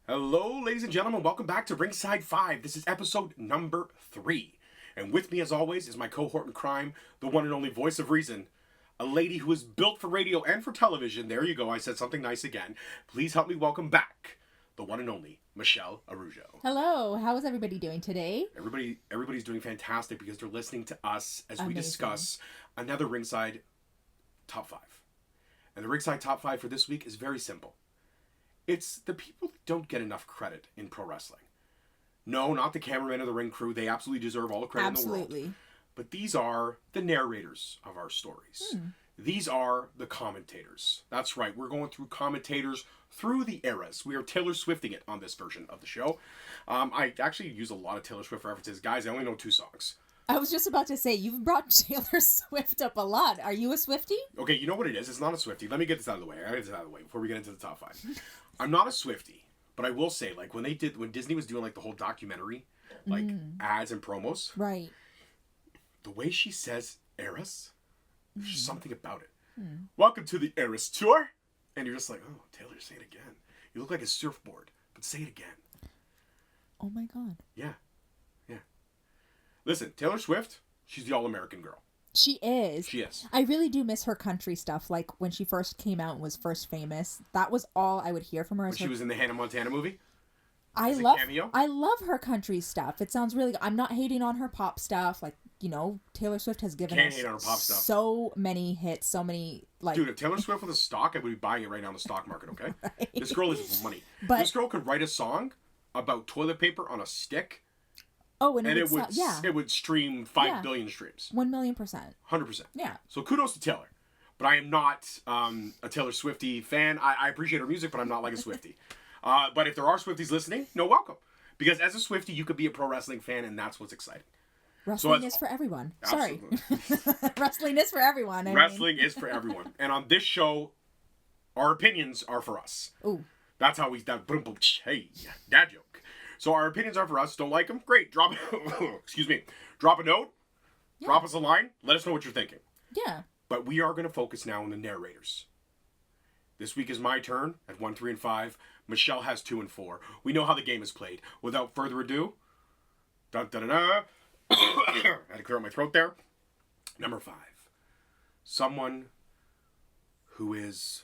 Hello, ladies and gentlemen. Welcome back to Ringside 5. This is episode number 3. And with me, as always, is my cohort in crime, the one and only voice of reason, a lady who is built for radio and for television. There you go. I said something nice again. Please help me welcome back the one and only Michelle Araujo. Hello. How is everybody doing today? Everybody's doing fantastic because they're listening to us as we discuss another Ringside Top 5. And the Ringside Top 5 for this week is very simple. It's the people that don't get enough credit in pro wrestling. No, not the cameramen or the ring crew. They absolutely deserve all the credit in the world. But these are the narrators of our stories. These are the commentators. That's right. We're going through commentators through the eras. We are Taylor Swifting it on this version of the show. I actually use a lot of Taylor Swift references. Guys, I only know 2 songs. I was just about to say, you've brought Taylor Swift up a lot. Are you a Swiftie? Okay, you know what it is? It's not a Swiftie. Let me get this out of the way. I get this out of the way before we get into the top 5. I'm not a Swiftie, but I will say, like, when Disney was doing, like, the whole documentary, like, ads and promos. Right. The way she says Eras, there's just something about it. Welcome to the Eras Tour. And you're just like, oh, Taylor, say it again. You look like a surfboard, but say it again. Oh, my God. Yeah. Listen, Taylor Swift, she's the all-American girl. She is. She is. I really do miss her country stuff. Like, when she first came out and was first famous, that was all I would hear from her. When she was in the Hannah Montana movie? I love her country stuff. It sounds really good. I'm not hating on her pop stuff. Like, you know, Taylor Swift has given us hate on her pop stuff. So many hits, so many, like... Dude, if Taylor Swift was a stock, I would be buying it right now in the stock market, okay? Right. This girl is money. But this girl could write a song about toilet paper on a stick. Oh, and it would stream 5 billion streams. 1,000,000%. 100%. Yeah. So kudos to Taylor. But I am not a Taylor Swiftie fan. I appreciate her music, but I'm not like a Swiftie. But if there are Swifties listening, welcome. Because as a Swiftie, you could be a pro wrestling fan, and that's what's exciting. Wrestling is for everyone. Absolutely. Sorry. Wrestling is for everyone. Wrestling is for everyone. And on this show, our opinions are for us. Ooh. That's how hey, dad joke. So our opinions are for us. Don't like them? Great. Drop a note. Yeah. Drop us a line. Let us know what you're thinking. Yeah. But we are going to focus now on the narrators. This week is my turn at 1, 3, and 5. Michelle has 2 and 4. We know how the game is played. Without further ado, I had to clear out my throat there. Number 5. Someone who is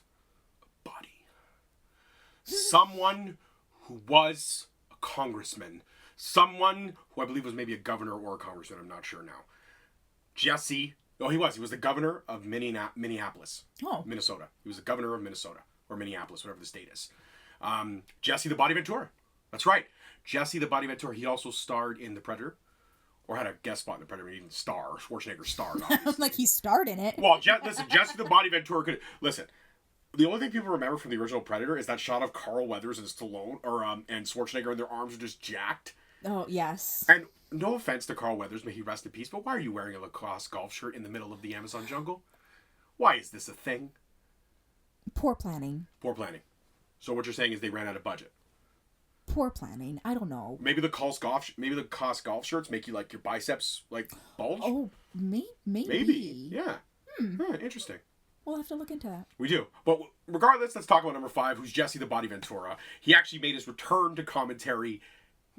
a body. Someone who was congressman. Someone who I believe was maybe a governor or a congressman. I'm not sure now. Jesse. Oh, he was. He was the governor of Minneapolis. Oh. Minnesota. He was the governor of Minnesota. Or Minneapolis, whatever the state is. Jesse the Body Ventura. That's right. Jesse the Body Ventura. He also starred in The Predator. Or had a guest spot in The Predator. He didn't star. Schwarzenegger starred, obviously. Like he starred in it. Well, listen. Jesse the Body Ventura could... Listen. The only thing people remember from the original Predator is that shot of Carl Weathers and Stallone, and Schwarzenegger, and their arms are just jacked. Oh, yes. And no offense to Carl Weathers, may he rest in peace, but why are you wearing a Lacoste golf shirt in the middle of the Amazon jungle? Why is this a thing? Poor planning. Poor planning. So what you're saying is they ran out of budget. Poor planning. I don't know. Maybe the Lacoste golf shirts make you like your biceps like bulge. Oh, maybe. Maybe. Yeah. Interesting. We'll have to look into that. We do. But regardless, let's talk about number 5, who's Jesse the Body Ventura. He actually made his return to commentary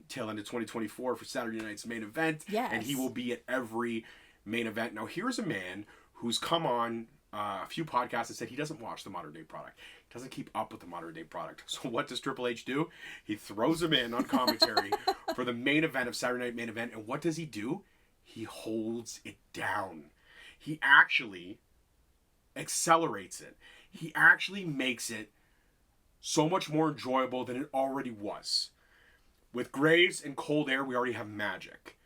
tail end of 2024 for Saturday night's main event. Yes. And he will be at every main event. Now, here's a man who's come on a few podcasts and said he doesn't watch the modern day product. He doesn't keep up with the modern day product. So what does Triple H do? He throws him in on commentary for the main event of Saturday night main event. And what does he do? He holds it down. He actually accelerates it. He actually makes it so much more enjoyable than it already was. With Graves and Cold Air, we already have magic.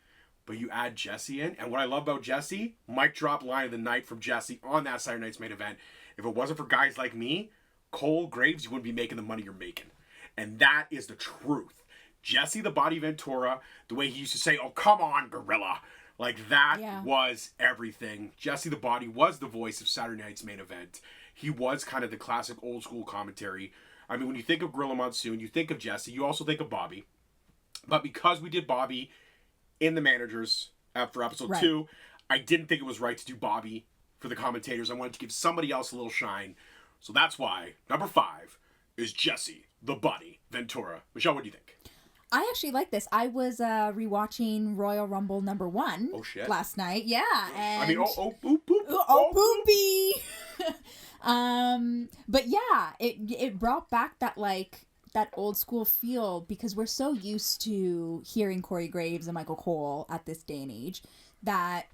But you add Jesse in, and what I love about Jesse, mic drop line of the night from Jesse on that Saturday night's main event. If it wasn't for guys like me, Cole, Graves, you wouldn't be making the money you're making. And that is the truth. Jesse the Body Ventura, the way he used to say, oh, come on, gorilla. Like, that was everything. Jesse the Body was the voice of Saturday night's main event. He was kind of the classic old school commentary. I mean, when you think of Gorilla Monsoon, you think of Jesse. You also think of Bobby. But because we did Bobby in the managers after episode 2, I didn't think it was right to do Bobby for the commentators. I wanted to give somebody else a little shine. So that's why, number 5, is Jesse the Body Ventura. Michelle, what do you think? I actually like this. I was rewatching Royal Rumble #1 last night. Yeah, and poopy. But yeah, it brought back that that old school feel, because we're so used to hearing Corey Graves and Micheal Cole at this day and age that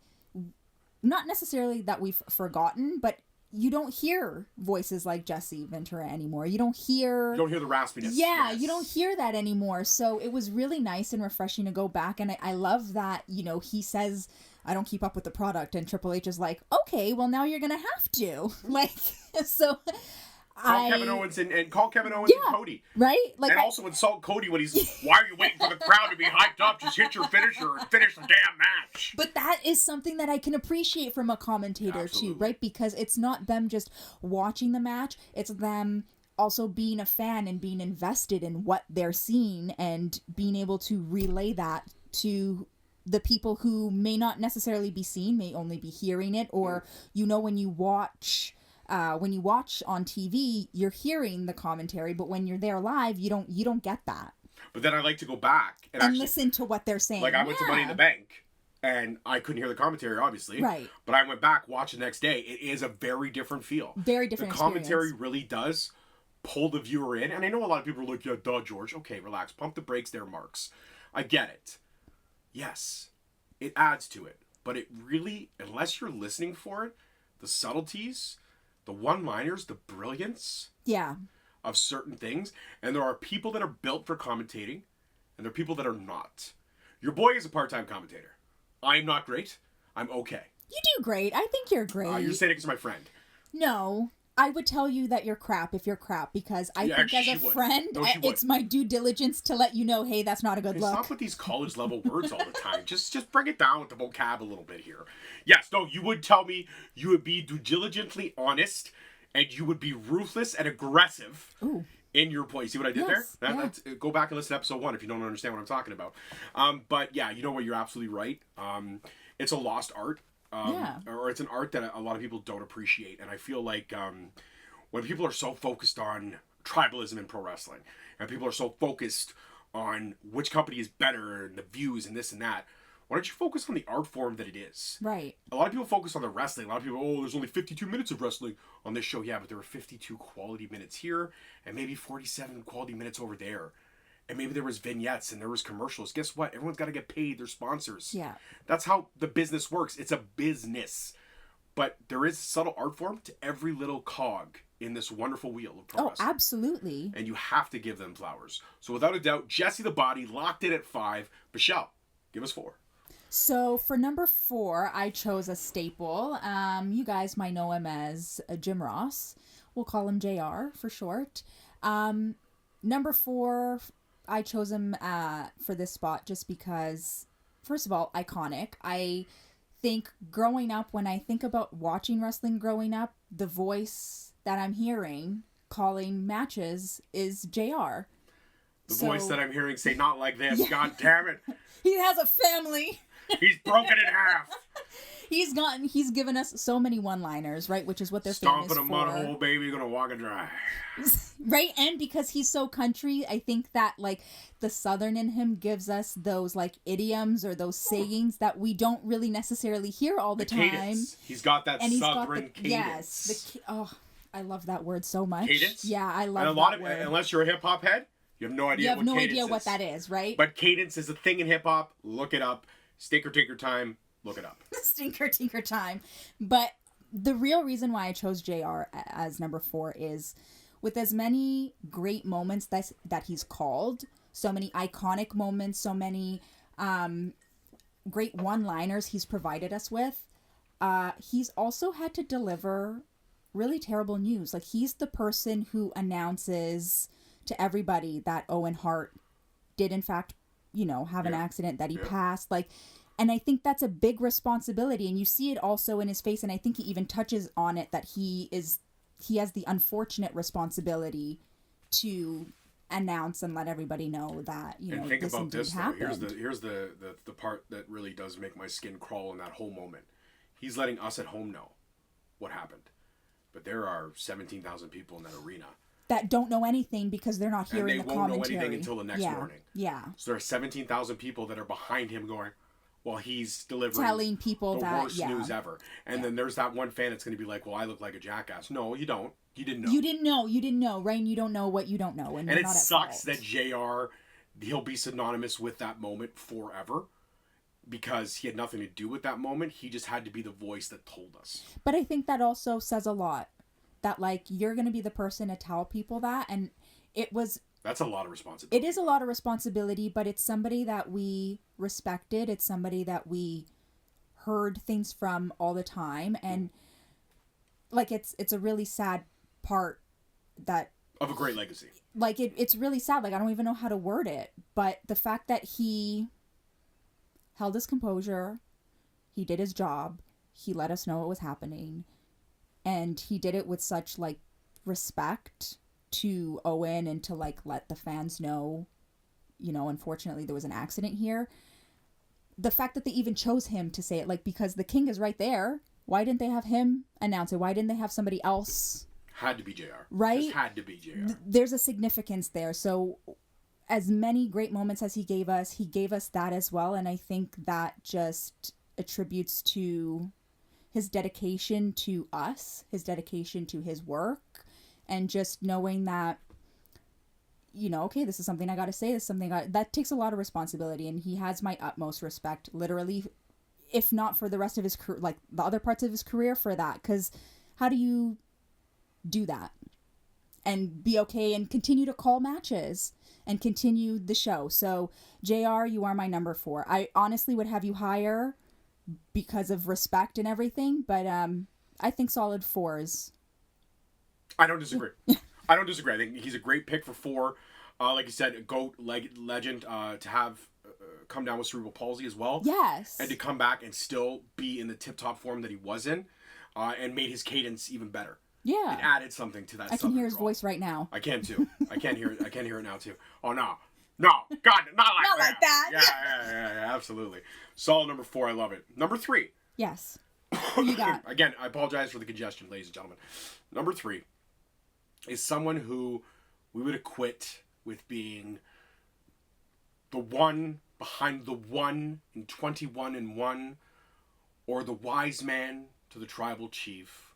not necessarily that we've forgotten, but you don't hear voices like Jesse Ventura anymore. You don't hear the raspiness. Yeah, yes. You don't hear that anymore. So it was really nice and refreshing to go back. And I love that, he says, I don't keep up with the product. And Triple H is like, okay, well, now you're going to have to. So... Call Kevin Owens and Cody. Right? And also insult Cody when he's, why are you waiting for the crowd to be hyped up? Just hit your finisher and finish the damn match. But that is something that I can appreciate from a commentator too, right? Because it's not them just watching the match. It's them also being a fan and being invested in what they're seeing and being able to relay that to the people who may not necessarily be seeing, may only be hearing it, or, when you watch... when you watch on TV, you're hearing the commentary, but when you're there live, you don't get that. But then I like to go back and actually listen to what they're saying. Like I went to Money in the Bank, and I couldn't hear the commentary, obviously. Right. But I went back, watched the next day. It is a very different feel. Very different. The commentary really does pull the viewer in, and I know a lot of people are like, "Yeah, duh, George. Okay, relax. Pump the brakes there, Marks." I get it. Yes, it adds to it, but it really, unless you're listening for it, the subtleties. The one-liners, the brilliance of certain things. And there are people that are built for commentating, and there are people that are not. Your boy is a part-time commentator. I'm not great. I'm okay. You do great. I think you're great. You're saying it because my friend. No. I would tell you that you're crap if you're crap, because I think as a friend, it's my due diligence to let you know, hey, that's not a good look. Stop with these college-level words all the time. Just bring it down with the vocab a little bit here. Yes, no, you would tell me you would be diligently honest, and you would be ruthless and aggressive in your play. See what I did there? That's, go back and listen to episode 1 if you don't understand what I'm talking about. But yeah, you know what? You're absolutely right. It's a lost art. Or it's an art that a lot of people don't appreciate. And I feel like when people are so focused on tribalism in pro wrestling, and people are so focused on which company is better and the views and this and that, why don't you focus on the art form that it is? Right. A lot of people focus on the wrestling. A lot of people, there's only 52 minutes of wrestling on this show. Yeah, but there were 52 quality minutes here and maybe 47 quality minutes over there. And maybe there was vignettes and there was commercials. Guess what? Everyone's got to get paid. Their sponsors. Yeah. That's how the business works. It's a business. But there is subtle art form to every little cog in this wonderful wheel of pro wrestling. Oh, absolutely. And you have to give them flowers. So without a doubt, Jesse the Body locked in at 5. Michelle, give us 4. So for number 4, I chose a staple. You guys might know him as Jim Ross. We'll call him JR for short. Number 4... I chose him for this spot just because, first of all, iconic. I think growing up, when I think about watching wrestling growing up, the voice that I'm hearing calling matches is JR. The voice that I'm hearing say, not like this, God damn it. He has a family. He's broken in half. He's given us so many one-liners, right? Which is what they're famous for. Stomping a mud hole, baby, gonna walk it dry. Right, and because he's so country, I think that, the Southern in him gives us those, idioms or those sayings that we don't really necessarily hear all the time. Cadence. He's got that Southern cadence. Yes. I love that word so much. Cadence? Yeah, I love that word. Unless you're a hip-hop head, you have no idea what cadence is. You have no idea what that is, right? But cadence is a thing in hip-hop. Look it up. Stinker Tinker Time. Look it up. Stinker Tinker Time. But the real reason why I chose JR as number 4 is with as many great moments that he's called, so many iconic moments, so many great one-liners he's provided us with, he's also had to deliver really terrible news. He's the person who announces to everybody that Owen Hart did in fact, have an accident, that he passed. And I think that's a big responsibility, and you see it also in his face, and I think he even touches on it, that he has the unfortunate responsibility to announce and let everybody know that, and think this about this, happened. Here's the part that really does make my skin crawl in that whole moment. He's letting us at home know what happened. But there are 17,000 people in that arena. that don't know anything because they're not hearing the commentary. And they won't know anything until the next morning. Yeah. So there are 17,000 people that are behind him going, well, he's delivering telling people the worst yeah. news ever. And then there's that one fan that's going to be like, well, I look like a jackass. No, you don't. You didn't know. You didn't know, right? And you don't know what you don't know. And it sucks that JR, he'll be synonymous with that moment forever because he had nothing to do with that moment. He just had to be the voice that told us. But I think that also says a lot. That, like, you're going to be the person to tell people that. And that's a lot of responsibility. It is a lot of responsibility, but it's somebody that we respected. It's somebody that we heard things from all the time. And, like, it's a really sad part that... of a great legacy. Like, it's really sad. Like, I don't even know how to word it. But the fact that he held his composure, he did his job, he let us know what was happening, and he did it with such, like, respect to Owen and to, like, let the fans know, you know, unfortunately there was an accident here. The fact that they even chose him to say it, like, because the king is right there. Why didn't they have him announce it? Why didn't they have somebody else? Had to be JR. Right? Just had to be JR. There's a significance there. So as many great moments as he gave us that as well. And I think that just attributes to his dedication to us, his dedication to his work, and just knowing that, you know, okay, this is something I got to say, this is something that takes a lot of responsibility, and he has my utmost respect, literally, if not for the rest of his career, like the other parts of his career, for that, because how do you do that and be okay and continue to call matches and continue the show? So JR, you are my number 4. I honestly would have you higher because of respect and everything, but I think solid 4s. I don't disagree. I think he's a great pick for 4. Like you said, a GOAT legend to have come down with cerebral palsy as well. Yes. And to come back and still be in the tip-top form that he was in, and made his cadence even better. Yeah. It added something to that. I can hear his voice right now. I can too. I can hear it now too. Oh no. No. God, not like that. Yeah, absolutely. Solid number 4, I love it. Number 3. Yes. Who you got? Again, I apologize for the congestion, ladies and gentlemen. Number 3 is someone who we would acquit with being the one behind the one in 21-1, or the wise man to the tribal chief,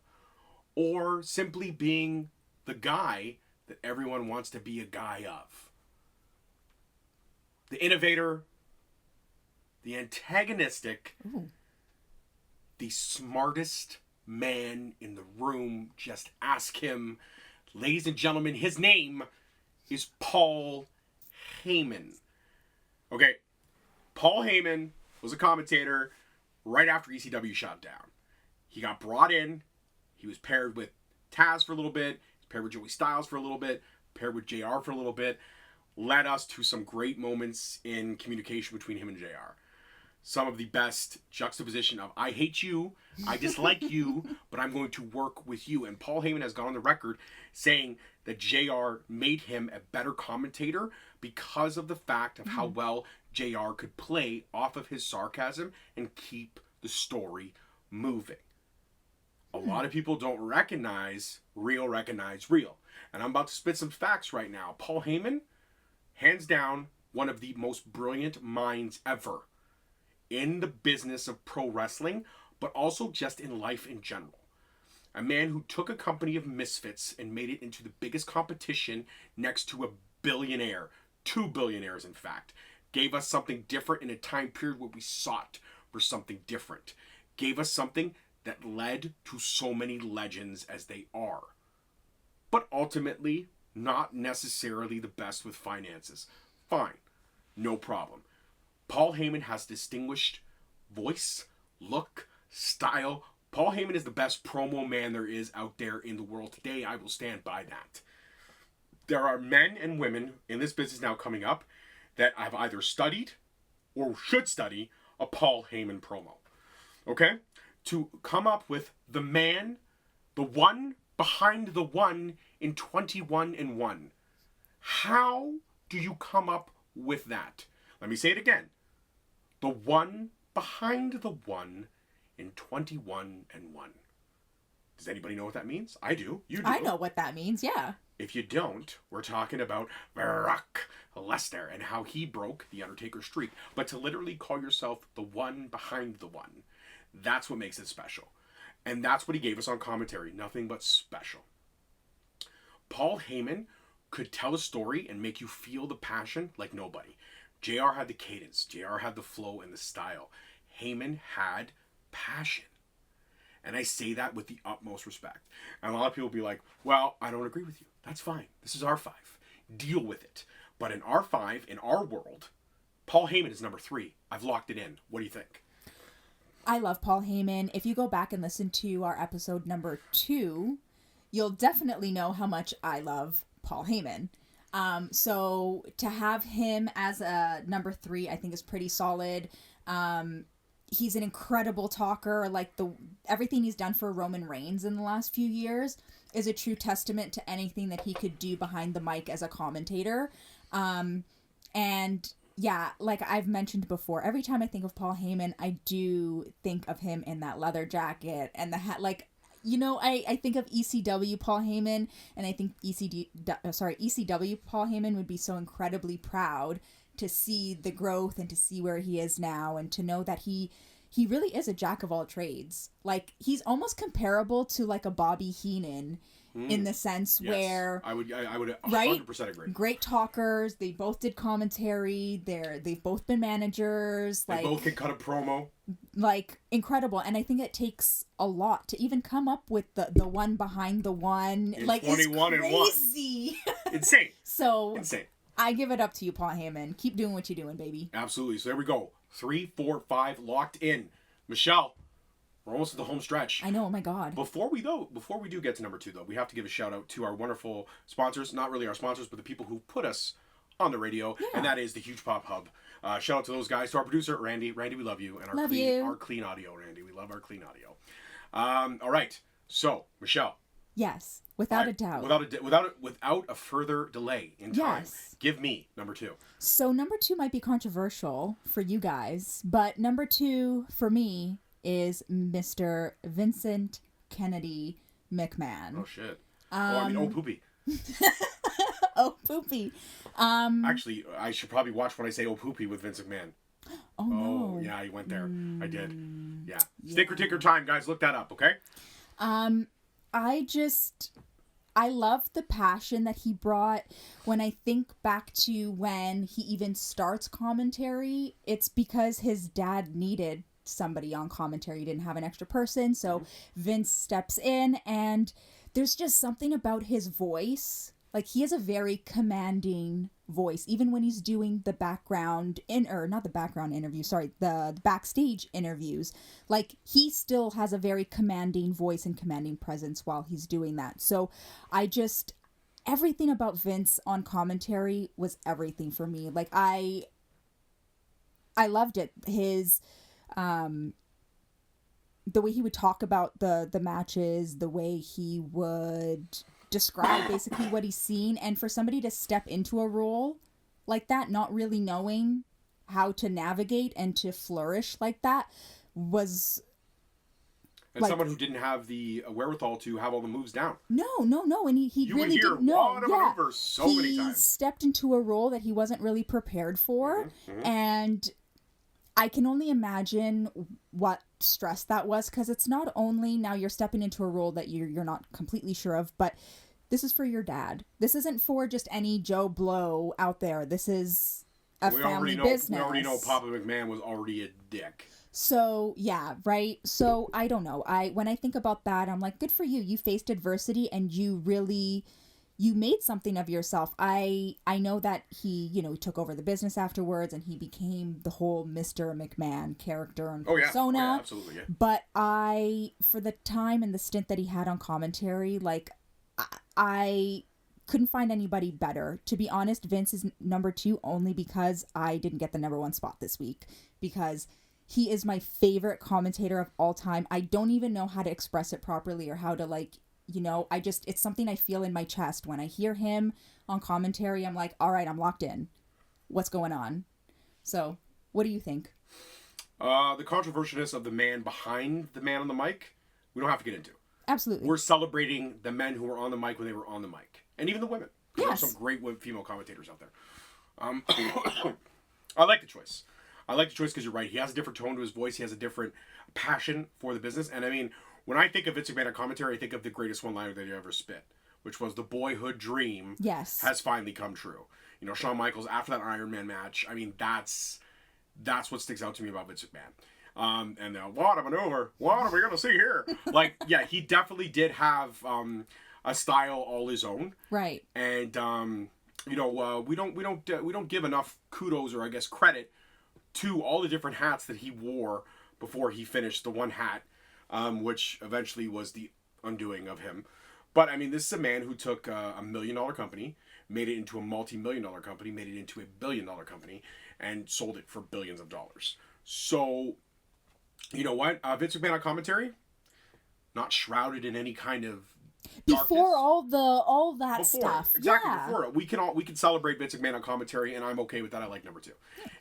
or simply being the guy that everyone wants to be a guy of. The innovator, the antagonistic, the smartest man in the room. Just ask him. Ladies and gentlemen, his name is Paul Haymen. Okay, Paul Haymen was a commentator right after ECW shut down. He got brought in. He was paired with Taz for a little bit. He was paired with Joey Styles for a little bit. Paired with JR for a little bit. Led us to some great moments in communication between him and JR. Some of the best juxtaposition of, I hate you, I dislike you, but I'm going to work with you. And Paul Haymen has gone on the record saying that JR made him a better commentator because of the fact of how well JR could play off of his sarcasm and keep the story moving. A lot of people don't recognize real. And I'm about to spit some facts right now. Paul Haymen, hands down, one of the most brilliant minds ever in the business of pro wrestling, but also just in life in general. A man who took a company of misfits and made it into the biggest competition next to a billionaire, 2 billionaires in fact. Gave us something different in a time period where we sought for something different. Gave us something that led to so many legends as they are. But ultimately, not necessarily the best with finances. Fine, no problem. Paul Haymen has distinguished voice, look, style. Paul Haymen is the best promo man there is out there in the world today. I will stand by that. There are men and women in this business now coming up that have either studied or should study a Paul Haymen promo. Okay? To come up with the man, the one behind the one in 21-1. How do you come up with that? Let me say it again. The one behind the one in 21-1. Does anybody know what that means? I do. You do. I know what that means, yeah. If you don't, we're talking about Brock Lesnar and how he broke the Undertaker streak. But to literally call yourself the one behind the one, that's what makes it special. And that's what he gave us on commentary. Nothing but special. Paul Haymen could tell a story and make you feel the passion like nobody. JR had the cadence. JR had the flow and the style. Haymen had passion. And I say that with the utmost respect. And a lot of people will be like, well, I don't agree with you. That's fine. This is R5. Deal with it. But in R5, in our world, Paul Haymen is number 3. I've locked it in. What do you think? I love Paul Haymen. If you go back and listen to our episode number 2, you'll definitely know how much I love Paul Haymen. So to have him as a number 3, I think is pretty solid. He's an incredible talker. Like everything he's done for Roman Reigns in the last few years is a true testament to anything that he could do behind the mic as a commentator. And yeah, like I've mentioned before, every time I think of Paul Haymen, I do think of him in that leather jacket and the hat. Like, you know, I think of ECW Paul Haymen, and I think ECW Paul Haymen would be so incredibly proud to see the growth and to see where he is now, and to know that he really is a jack of all trades. Like, he's almost comparable to like a Bobby Heenan in the sense where I would 100% right? agree. Great talkers. They both did commentary. They've both been managers. They both can cut a promo. Like, incredible. And I think it takes a lot to even come up with the one behind the one. In like, 21 it's crazy. And 1. Insane. So insane. I give it up to you, Paul Haymen. Keep doing what you're doing, baby. Absolutely. So there we go. 3, 4, 5 locked in. Michelle, we're almost at the home stretch. I know. Oh my God. Before we do get to number 2, though, we have to give a shout out to our wonderful sponsors. Not really our sponsors, but the people who put us on the radio, and that is the Huge Pop Hub. Shout out to those guys. To our producer, Randy. Randy, we love you. And our clean audio, Randy. We love our clean audio. All right. So, Michelle. Yes. Without a doubt. Without a further delay in time. Yes. Give me number 2. So number 2 might be controversial for you guys, but number 2 for me is Mr. Vincent Kennedy McMahon. Oh, shit. Oh, poopy. Oh, poopy. Actually, I should probably watch when I say oh, poopy with Vince McMahon. Oh, no. Oh, yeah, he went there. I did. Yeah. Sticker ticker time, guys. Look that up, okay? I love the passion that he brought. When I think back to when he even starts commentary, it's because his dad needed somebody on commentary. He didn't have an extra person, so Vince steps in, and there's just something about his voice. Like, he has a very commanding voice, even when he's doing the background the backstage interviews. Like, he still has a very commanding voice and commanding presence while he's doing that. So everything about Vince on commentary was everything for me. Like, I loved it. His the way he would talk about the matches, the way he would describe basically what he's seen, and for somebody to step into a role like that, not really knowing how to navigate and to flourish like that, was and someone who didn't have the wherewithal to have all the moves down. No, and he you really didn't know. Maneuvers so many times. He stepped into a role that he wasn't really prepared for, and I can only imagine what stress that was, because it's not only now you're stepping into a role that you're not completely sure of, but this is for your dad. This isn't for just any Joe Blow out there. This is a family business. We already know Papa McMahon was already a dick. So, yeah, right? So, I don't know. When I think about that, I'm like, good for you. You faced adversity and you made something of yourself. I know that he, took over the business afterwards and he became the whole Mr. McMahon character and persona. Oh, yeah, absolutely, yeah. But for the time and the stint that he had on commentary, like, I couldn't find anybody better. To be honest, Vince is number 2 only because I didn't get the number 1 spot this week, because he is my favorite commentator of all time. I don't even know how to express it properly or how to, it's something I feel in my chest. When I hear him on commentary, I'm like, all right, I'm locked in. What's going on? So, what do you think? The controversialness of the man behind the man on the mic, we don't have to get into. Absolutely. We're celebrating the men who were on the mic when they were on the mic. And even the women. Yes. There's some great female commentators out there. I like the choice. I like the choice because you're right. He has a different tone to his voice. He has a different passion for the business. And I mean, when I think of Vince McMahon on commentary, I think of the greatest one-liner that he ever spit, which was the boyhood dream has finally come true. You know, Shawn Michaels, after that Iron Man match, I mean, that's what sticks out to me about Vince McMahon. And what a maneuver. What are we going to see here? Like, yeah, he definitely did have a style all his own. Right. And, you know, we don't give enough kudos or I guess credit to all the different hats that he wore before he finished the one hat, which eventually was the undoing of him. But I mean, this is a man who took a $1 million company, made it into a multi-million-dollar company, made it into a billion-dollar company, and sold it for billions of dollars. So, you know what? Vince McMahon on commentary, not shrouded in any kind of darkness. Before all that stuff. Exactly, yeah. before it. We can celebrate Vince McMahon on commentary, and I'm okay with that. I like number 2.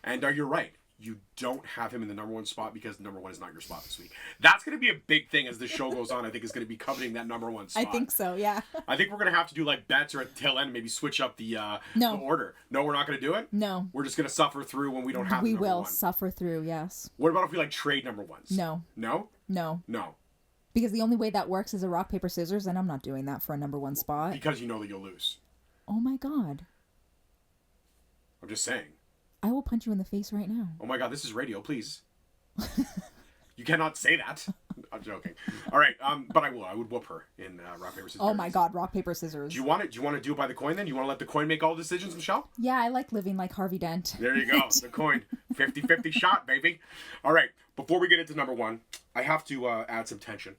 And you're right. You don't have him in the number 1 spot because number 1 is not your spot this week. That's going to be a big thing as the show goes on. I think is going to be coveting that number 1 spot. I think so, yeah. I think we're going to have to do like bets or at the tail end, maybe switch up the order. No, we're not going to do it? No. We're just going to suffer through when we don't have We number will 1. suffer through, yes. What about if we like trade number 1s? No. No? No. No. Because the only way that works is a rock, paper, scissors, and I'm not doing that for a number 1 spot. Because you know that you'll lose. Oh my god. I'm just saying. I will punch you in the face right now. Oh my god, this is radio, please. You cannot say that. I'm joking. All right, but I would whoop her in rock, paper, scissors. Oh my god, rock, paper, scissors. Do you want it? Do you want to do it by the coin then? Do you want to let the coin make all the decisions, Michelle? Yeah, I like living like Harvey Dent. There you go. The coin. 50-50 shot, baby. All right, before we get into number 1, I have to add some tension.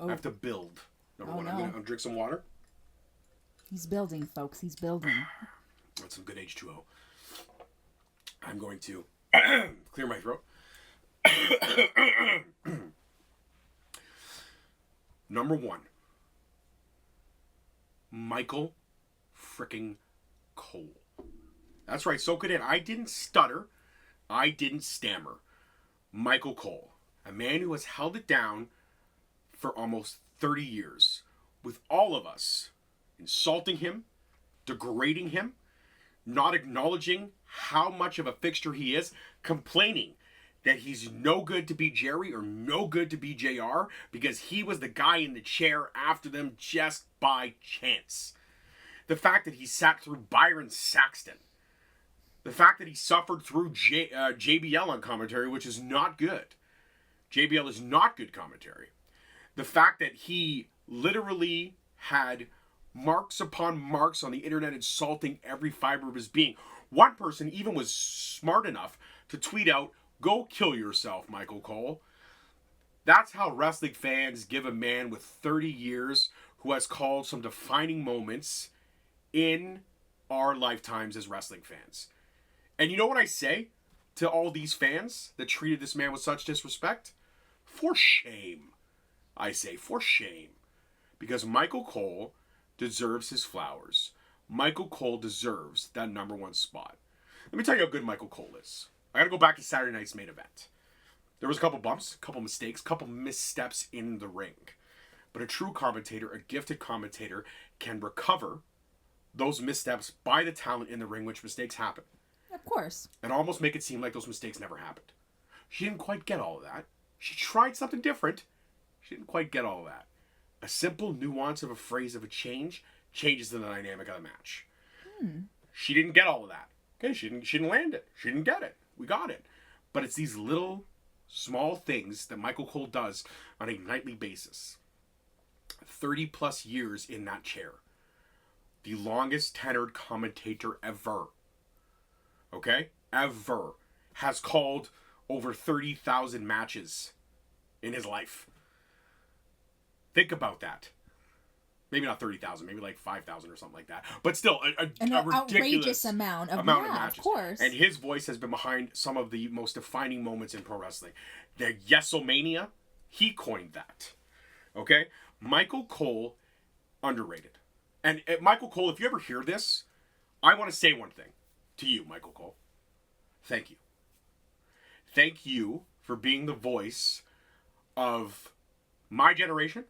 I have to build number 1. No. I'm going to drink some water. He's building, folks. He's building. That's some good H2O. I'm going to clear my throat. Number 1. Micheal fricking Cole. That's right, soak it in. I didn't stutter. I didn't stammer. Micheal Cole. A man who has held it down for almost 30 years. With all of us insulting him, degrading him, not acknowledging how much of a fixture he is, complaining that he's no good to be Jerry or no good to be JR because he was the guy in the chair after them just by chance. The fact that he sat through Byron Saxton. The fact that he suffered through JBL on commentary, which is not good. JBL is not good commentary. The fact that he literally had marks upon marks on the internet insulting every fiber of his being. One person even was smart enough to tweet out, "Go kill yourself, Micheal Cole." That's how wrestling fans give a man with 30 years who has called some defining moments in our lifetimes as wrestling fans. And you know what I say to all these fans that treated this man with such disrespect? For shame. I say, for shame. Because Micheal Cole deserves his flowers. Micheal Cole deserves that number 1 spot. Let me tell you how good Micheal Cole is. I gotta go back to Saturday night's main event. There was a couple bumps, a couple mistakes, a couple missteps in the ring. But a true commentator, a gifted commentator, can recover those missteps by the talent in the ring, which mistakes happen. Of course. And almost make it seem like those mistakes never happened. She didn't quite get all of that. She tried something different. She didn't quite get all of that. A simple nuance of a phrase of a change changes the dynamic of the match. She didn't get all of that. Okay, she didn't land it. She didn't get it. We got it. But it's these little, small things that Micheal Cole does on a nightly basis. 30 plus years in that chair. The longest tenured commentator ever. Okay? Ever. Has called over 30,000 matches in his life. Think about that. Maybe not 30,000, maybe like 5,000 or something like that. But still, a ridiculous outrageous amount of matches. Of course. And his voice has been behind some of the most defining moments in pro wrestling. The Yesomania, he coined that. Okay? Micheal Cole, underrated. And Micheal Cole, if you ever hear this, I want to say one thing to you, Micheal Cole. Thank you. Thank you for being the voice of my generation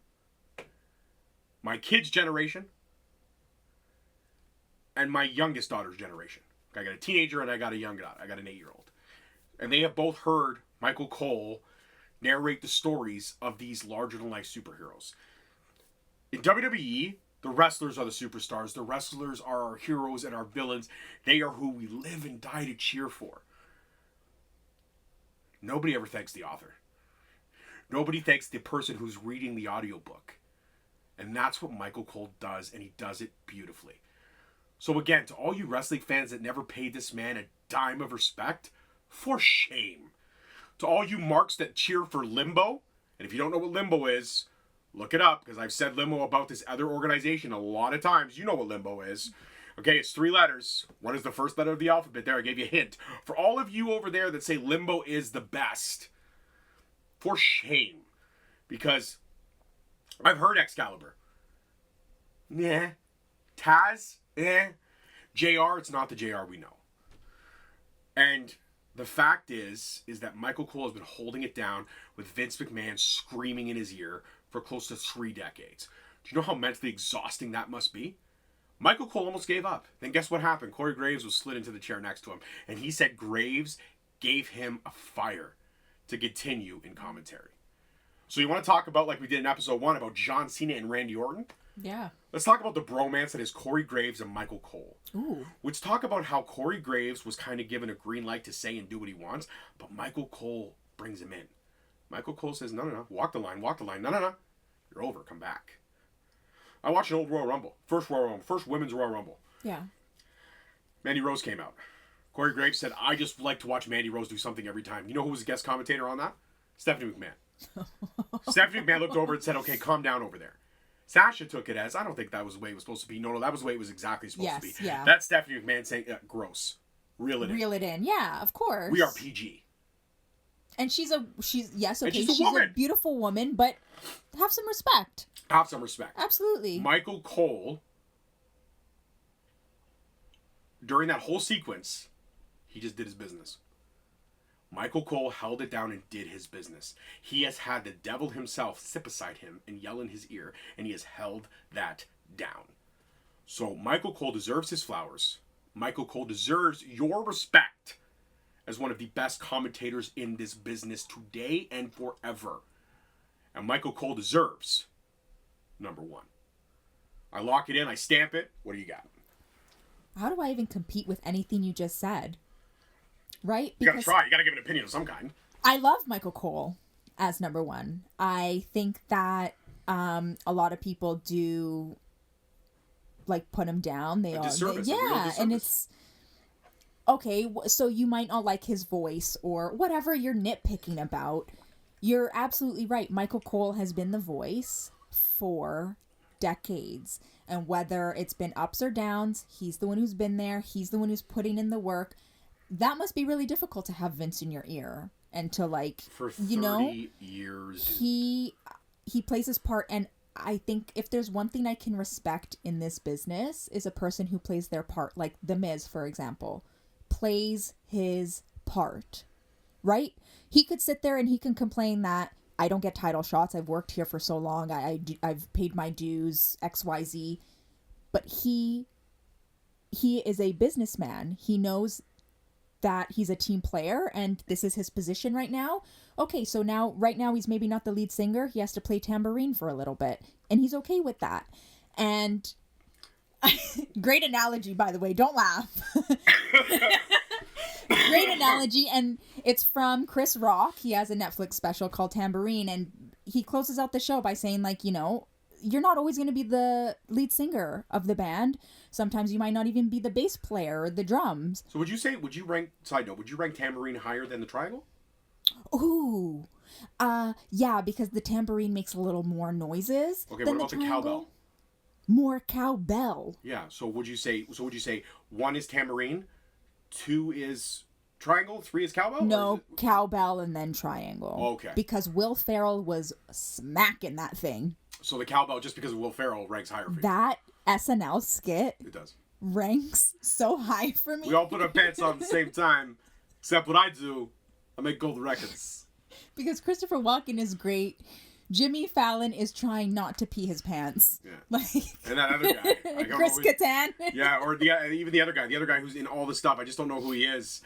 my kids' generation and my youngest daughter's generation. I got a teenager and I got a young daughter. I got an 8-year-old. And they have both heard Micheal Cole narrate the stories of these larger-than-life superheroes. In WWE, the wrestlers are the superstars. The wrestlers are our heroes and our villains. They are who we live and die to cheer for. Nobody ever thanks the author. Nobody thanks the person who's reading the audiobook. And that's what Micheal Cole does, and he does it beautifully. So again, to all you wrestling fans that never paid this man a dime of respect, for shame. To all you marks that cheer for Limbo, and if you don't know what Limbo is, look it up, because I've said Limbo about this other organization a lot of times. You know what Limbo is. Okay, it's 3 letters. One is the first letter of the alphabet there. I gave you a hint. For all of you over there that say Limbo is the best, for shame. Because I've heard Excalibur. Nah. Taz? JR, it's not the JR we know. And the fact is that Micheal Cole has been holding it down with Vince McMahon screaming in his ear for close to 3 decades. Do you know how mentally exhausting that must be? Micheal Cole almost gave up. Then guess what happened? Corey Graves was slid into the chair next to him. And he said Graves gave him a fire to continue in commentary. So you want to talk about, like we did in episode 1, about John Cena and Randy Orton? Yeah. Let's talk about the bromance that is Corey Graves and Micheal Cole. Ooh. Let's talk about how Corey Graves was kind of given a green light to say and do what he wants, but Micheal Cole brings him in. Micheal Cole says, no, walk the line. No. You're over, come back. I watched an old Royal Rumble. First women's Royal Rumble. Yeah. Mandy Rose came out. Corey Graves said, I just like to watch Mandy Rose do something every time. You know who was a guest commentator on that? Stephanie McMahon. Stephanie McMahon looked over and said, okay, calm down over there. Sasha took it as, I don't think that was the way it was supposed to be. No, that was the way it was exactly supposed to be. Yeah. That's Stephanie McMahon saying, gross. Reel it in. Yeah, of course. We are PG. And she's a beautiful woman, but have some respect. Absolutely. Micheal Cole, during that whole sequence, he just did his business. Micheal Cole held it down and did his business. He has had the devil himself sit beside him and yell in his ear, and he has held that down. So Micheal Cole deserves his flowers. Micheal Cole deserves your respect as one of the best commentators in this business today and forever. And Micheal Cole deserves number 1. I lock it in, I stamp it. What do you got? How do I even compete with anything you just said? Right? You gotta try. You gotta give an opinion of some kind. I love Micheal Cole as number 1. I think that a lot of people do like put him down. They are, and it's okay. So you might not like his voice or whatever you're nitpicking about. You're absolutely right. Micheal Cole has been the voice for decades, and whether it's been ups or downs, he's the one who's been there. He's the one who's putting in the work. That must be really difficult to have Vince in your ear and to like, for 30 years. He plays his part, and I think if there's one thing I can respect in this business is a person who plays their part, like The Miz, for example, plays his part, right? He could sit there and he can complain that I don't get title shots. I've worked here for so long. I've paid my dues, XYZ, but he is a businessman. He knows that he's a team player and this is his position right now. Okay, so right now he's maybe not the lead singer. He has to play tambourine for a little bit, and he's okay with that. And great analogy, by the way. Don't laugh. Great analogy, and it's from Chris Rock. He has a Netflix special called Tambourine, and he closes out the show by saying, like, you're not always going to be the lead singer of the band. Sometimes you might not even be the bass player or the drums. So would you rank tambourine higher than the triangle? Ooh. Yeah, because the tambourine makes a little more noises. Okay, what about the cowbell? More cowbell. Yeah, so would you say 1 is tambourine, 2 is triangle, 3 is cowbell? No, cowbell and then triangle. Okay. Because Will Ferrell was smacking that thing. So the cowbell, just because of Will Ferrell, ranks higher for you. That SNL skit it does. Ranks so high for me. We all put our pants on at the same time, except what I do, I make gold records. Because Christopher Walken is great Jimmy Fallon is trying not to pee his pants. Yeah. Like, and that other guy. I don't Chris know Kattan. Yeah, or even the other guy who's in all the stuff. I just don't know who he is.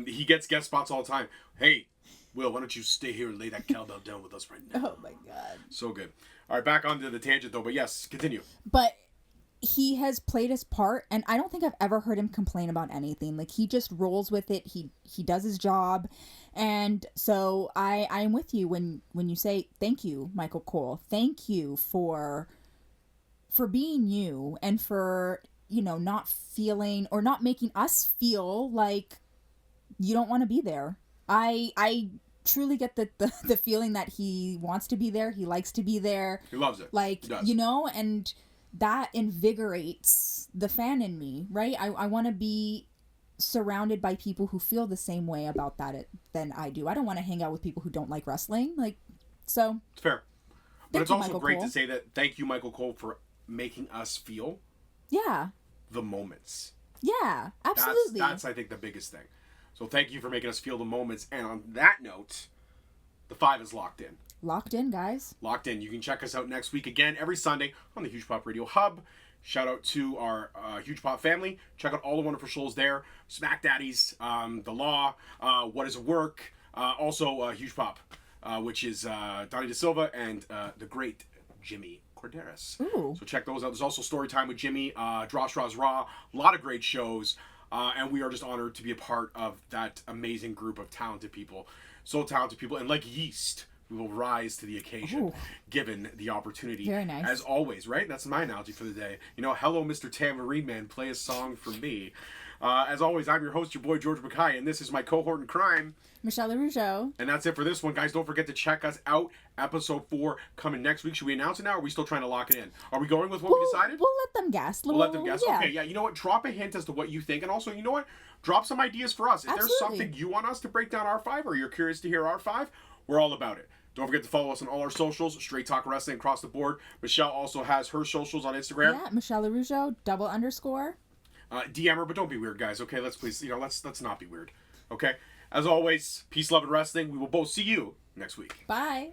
He gets guest spots all the time. Hey, Will, why don't you stay here and lay that cowbell down with us right now? Oh my God. So good. All right, back onto the tangent though. But yes, continue. But he has played his part, and I don't think I've ever heard him complain about anything. Like, he just rolls with it. He does his job. And so I am with you when you say thank you, Micheal Cole. Thank you for being you, and for, you know, not feeling or not making us feel like you don't want to be there. I truly get the feeling that he wants to be there. He likes to be there. He loves it. Like, He does. you know, and that invigorates the fan in me, right? I want to be surrounded by people who feel the same way about that than I do. I don't want to hang out with people who don't like wrestling. Like, so. It's fair. But it's also Micheal great Cole. to say that thank you, Micheal Cole, for making us feel Yeah. the moments. Yeah, absolutely. That's I think, the biggest thing. So thank you for making us feel the moments. And on that note, the 5 is locked in. Locked in, guys. Locked in. You can check us out next week again, every Sunday on the Huge Pop Radio Hub. Shout out to our Huge Pop family. Check out all the wonderful shows there. Smack Daddies, The Law, What Is Work. Also Huge Pop, which is Donnie De Silva and the great Jimmy Corderas. Ooh. So check those out. There's also Storytime with Jimmy, Dross Raws Raw. A lot of great shows. And we are just honored to be a part of that amazing group of talented people. So talented people. And like yeast, we will rise to the occasion, Ooh. given the opportunity. Very nice. As always, right? That's my analogy for the day. You know, hello, Mr. Tambourine Man, play a song for me. As always, I'm your host, your boy, George Mckay, and this is my cohort in crime. Michelle Araujo. And that's it for this one, guys. Don't forget to check us out. Episode 4 coming next week. Should we announce it now, or are we still trying to lock it in? Are we going with what we decided? We'll let them guess. We'll let them guess. Yeah. Okay, yeah. You know what? Drop a hint as to what you think. And also, you know what? Drop some ideas for us. If there's Absolutely. something you want us to break down our 5, or you're curious to hear our 5, we're all about it. Don't forget to follow us on all our socials. Straight Talk Wrestling across the board. Michelle also has her socials on Instagram. Yeah, Michelle Araujo, _. DM her, but don't be weird, guys. Okay, let's please, let's not be weird. Okay. As always, peace, love, and wrestling. We will both see you next week. Bye.